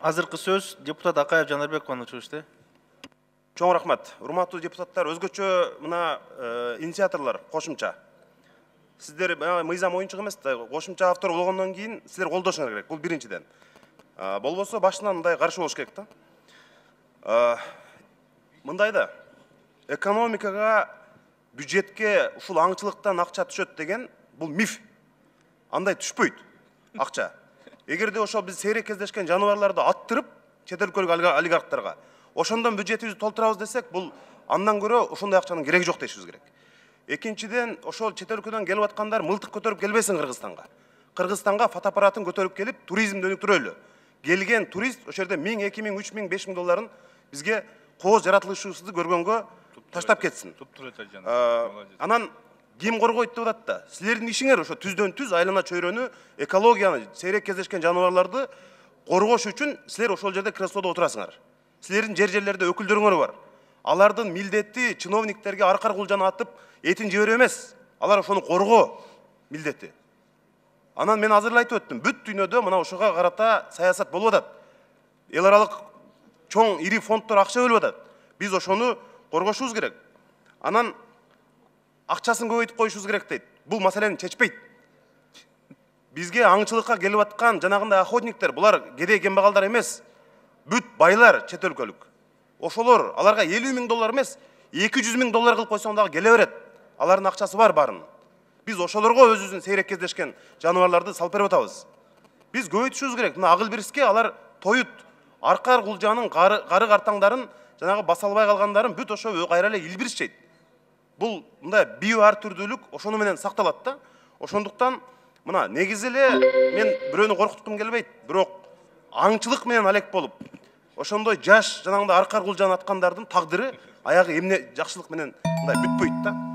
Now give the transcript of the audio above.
Азыркы сөз депутат Акаев Жанарбек чыгышты. Чоң рахмат. Урматтуу депутаттар, өзгөчө мына инициаторлор кошумча. Сиздер мыйзам оюнчук эмес, кошумча автор болгондон кийин силер колдошуңар керек. Бул биринчиден. Болбосо башынан мындай каршы болуш керек да. Мындай да. Экономикага, бюджетке ушул аңчылыктан акча түшөт деген бул миф. Андай түшпөйт акча. Эгерде ошол биз сейрек кездешкен жаныбарларды аттырып, чет өлкөлүк олигархтарга ошондон бюджетибизди толтурабыз десек, бул андан көрө ошондой акчанын кереги жок дешибиз керек. Экинчиден, ошол чет өлкөдөн келип аткандар мылтык көтөрүп келбесин Кыргызстанга. Кыргызстанга фотоаппаратын көтөрүп келип, туризмди өнүктүрөлү. Келген турист ошол жерде 1000, 2000, 3000, 5000 долларын бизге кооз жаратылышыбызды көргөнгө таштап кетсин. Анан ким коргойт деп атат да. Силердин ишиңер ошо түздөн түз айлана чөйрөнү, экологияны, сейрек кездешкен жаныбарларды коргош үчүн силер ошол жерде креслодо отурасыңар. Силердин жерлерде өкүлдөрүңөр бар. Алардын милдети чиновниктерге аркар кулжаны атып, этин жиберүү эмес. Алар ошону коргоо милдети. Анан мен азыр айтып өттүм, бүт дүйнөдө мына ошого карата саясат болуп атат. Эл аралык чоң ири фонддор акча бөлүп атат. Биз ошону коргошубуз керек. Анан акчасын көбөйтүп коюшубуз керек дейт. Бул маселени чечпейт. Бизге аңчылыкка келип аткан жанагындай охотниктер, булар кедей кембагалдар эмес. Бүт байлар чет өлкөлүк. Ошолор аларга 50 000 доллар эмес, 200 000 доллар кылып койсоң дагы келе берет. Алардын акчасы бар барын. Биз ошолорго өзүбүздүн сейрек кездешкен жаныбарларды салып берип атабыз. Биз көбөйтүшүбүз керек. Мына агыл бириске алар тоют аркар кулжанын гары картаңдарын, жанагы баса албай калгандарын бүт ошо кайра эле илбиришчейт. Бул мындай био ар түрдүүлүк ошону менен сакталат да. Ошондуктан мына негизи эле мен бирөөнү коркуткум келбейт, бирок аңчылык менен алек болуп, ошондой жаш жанагындай аркар кулжаны аткандардын тагдыры аягы эмне жакшылык менен мындай бүтпөйт да.